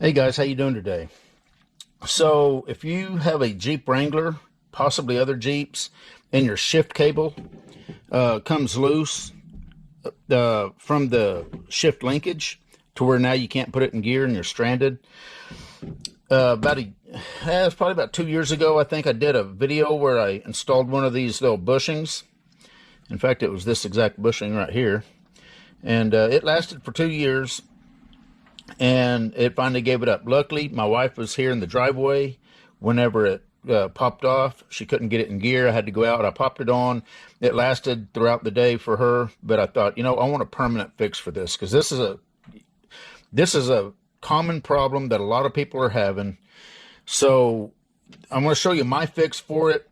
Hey guys, how you doing today? So if you have a Jeep Wrangler, possibly other Jeeps, and your shift cable comes loose from the shift linkage to where now you can't put it in gear and you're stranded. It's probably about 2 years ago, I think I did a video where I installed one of these little bushings. In fact, it was this exact bushing right here. And it lasted for 2 years. And it finally gave it up. Luckily, my wife was here in the driveway whenever it popped off. She couldn't get it in gear. I had to go out. I popped it on. It lasted throughout the day for her, but I thought, I want a permanent fix for this, because this is a common problem that a lot of people are having. So I'm going to show you my fix for it.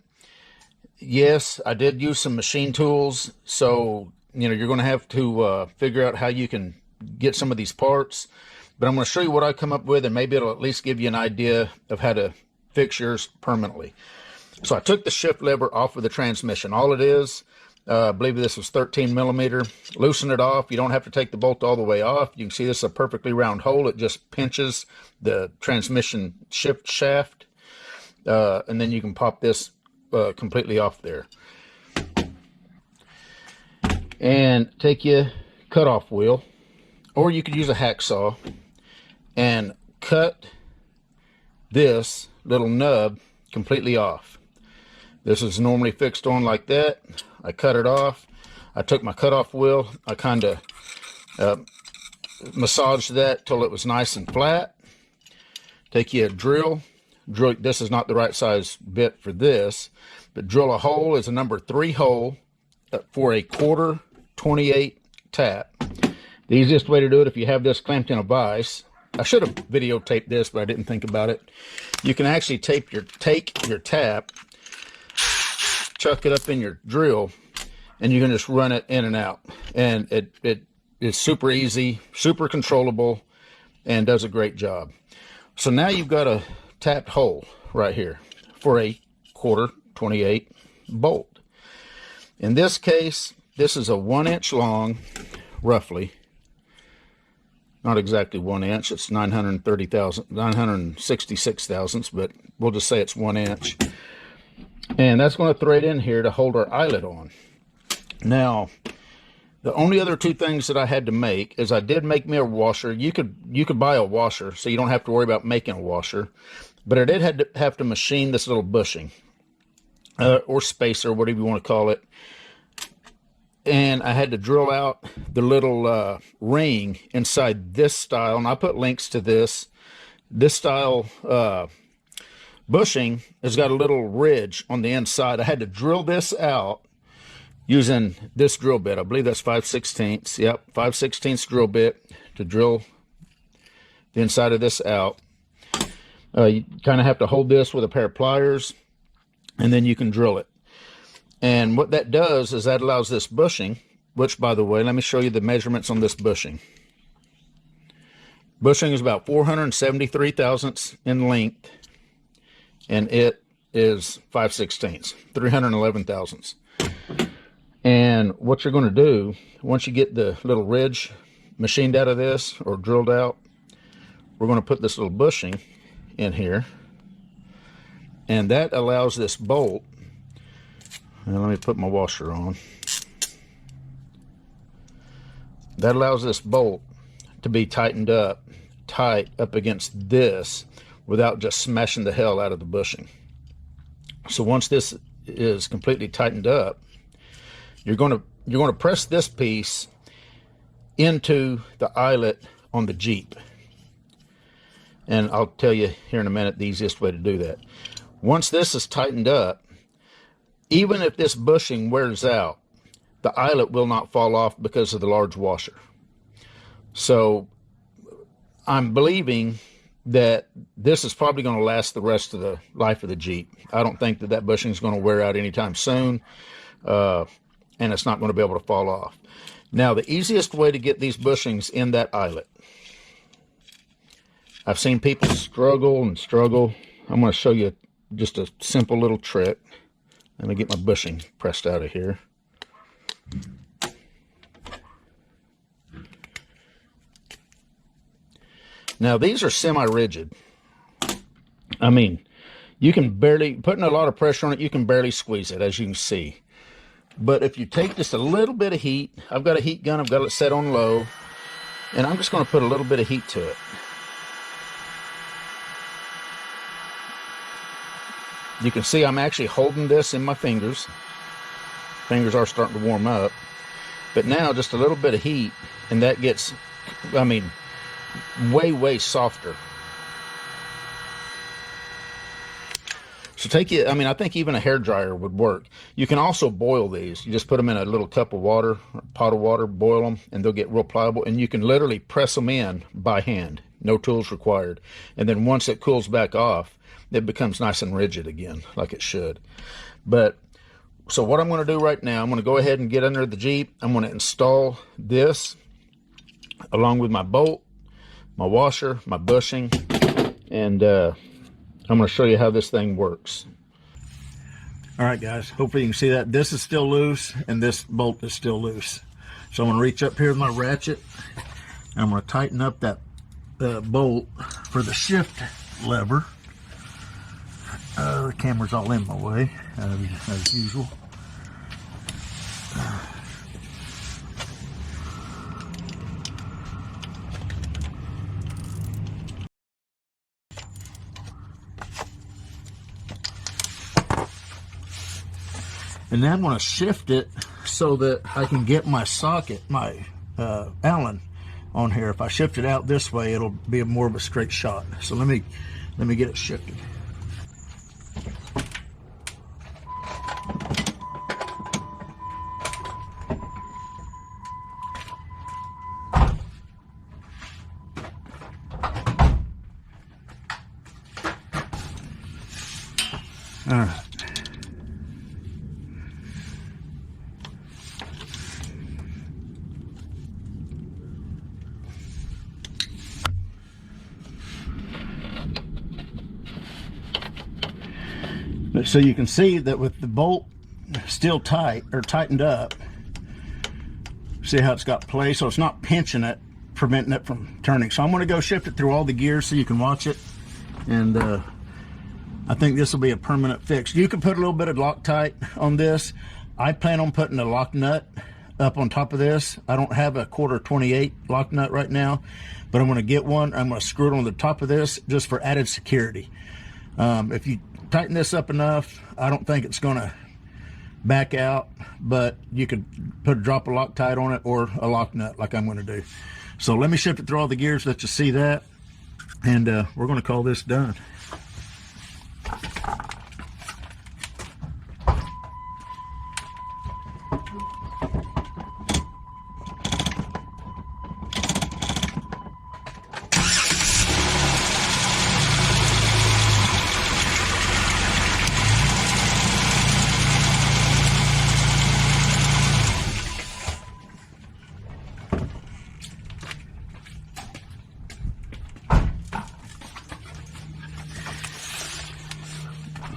Yes, I did use some machine tools, so you're going to have to figure out how you can get some of these parts. But I'm going to show you what I come up with, and maybe it'll at least give you an idea of how to fix yours permanently. So I took the shift lever off of the transmission. All it is, I believe this was 13 millimeter. Loosen it off. You don't have to take the bolt all the way off. You can see this is a perfectly round hole. It just pinches the transmission shift shaft. And then you can pop this completely off there. And take your cutoff wheel, or you could use a hacksaw, and cut this little nub completely off. This is normally fixed on like that. I cut it off. I took my cutoff wheel. I kind of massaged that till it was nice and flat. Take you a drill. This is not the right size bit for this, but drill a hole is a number 3 hole for a 1/4 28 tap. The easiest way to do it, if you have this clamped in a vise, I should have videotaped this, but I didn't think about it. You can actually take your tap, chuck it up in your drill, and you can just run it in and out. And it is super easy, super controllable, and does a great job. So now you've got a tapped hole right here for a 1/4 28 bolt. In this case, this is a 1 inch long, roughly. Not exactly 1 inch, it's 966 thousandths, but we'll just say it's 1 inch. And that's going to thread in here to hold our eyelet on. Now, the only other two things that I had to make is I did make me a washer. You could buy a washer, so you don't have to worry about making a washer. But I did have to machine this little bushing, or spacer, whatever you want to call it. And I had to drill out the little ring inside this style, and I put links to this. This style bushing has got a little ridge on the inside. I had to drill this out using this drill bit. I believe that's 5/16. Yep, 5/16 drill bit to drill the inside of this out. You kind of have to hold this with a pair of pliers, and then you can drill it. And what that does is that allows this bushing, which, by the way, let me show you the measurements on this bushing. Bushing is about 473 thousandths in length, and it is 5/16, 311 thousandths. And what you're going to do, once you get the little ridge machined out of this or drilled out, we're going to put this little bushing in here, and that allows this bolt. And let me put my washer on. That allows this bolt to be tightened up, tight up against this, without just smashing the hell out of the bushing. So once this is completely tightened up, you're going to press this piece into the eyelet on the Jeep. And I'll tell you here in a minute the easiest way to do that. Once this is tightened up, even if this bushing wears out, the eyelet will not fall off because of the large washer. So I'm believing that this is probably going to last the rest of the life of the Jeep. I don't think that bushing is going to wear out anytime soon, and it's not going to be able to fall off. Now, the easiest way to get these bushings in that eyelet, I've seen people struggle and struggle. I'm going to show you just a simple little trick. Let me get my bushing pressed out of here. Now these are semi-rigid. I mean, you can barely, putting a lot of pressure on it, you can barely squeeze it, as you can see. But if you take just a little bit of heat, I've got a heat gun, I've got it set on low, and I'm just going to put a little bit of heat to it. You can see I'm actually holding this in my fingers. Fingers are starting to warm up. But now just a little bit of heat, and that gets, I mean, way, way softer. So take it, I mean, I think even a hairdryer would work. You can also boil these. You just put them in a little cup of water, a pot of water, boil them, and they'll get real pliable. And you can literally press them in by hand. No tools required. And then once it cools back off, it becomes nice and rigid again, like it should. But, so what I'm going to do right now, I'm going to go ahead and get under the Jeep. I'm going to install this along with my bolt, my washer, my bushing, and I'm going to show you how this thing works. All right, guys, hopefully you can see that. This is still loose, and this bolt is still loose. So I'm going to reach up here with my ratchet, and I'm going to tighten up that bolt for the shift lever. The camera's all in my way, as usual. And then I'm going to shift it so that I can get my socket, my Allen on here. If I shift it out this way, it'll be more of a straight shot. So let me get it shifted. All right. So you can see that with the bolt still tight or tightened up, see how it's got play, so it's not pinching it, preventing it from turning. So I'm going to go shift it through all the gears so you can watch it, and I think this will be a permanent fix. You can put a little bit of Loctite on this. I plan on putting a lock nut up on top of this. I don't have a 1/4 28 lock nut right now, but I'm going to get one. I'm going to screw it on the top of this just for added security. If you tighten this up enough, I don't think it's going to back out, but you could put a drop of Loctite on it or a lock nut like I'm going to do. So let me shift it through all the gears, let you see that, and we're going to call this done.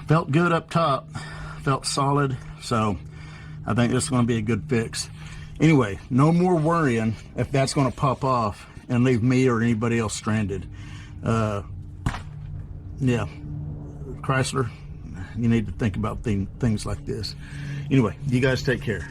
Felt good up top, felt solid, so I think this is going to be a good fix. Anyway, no more worrying if that's going to pop off and leave me or anybody else stranded. Yeah, Chrysler, you need to think about things like this. Anyway, you guys take care.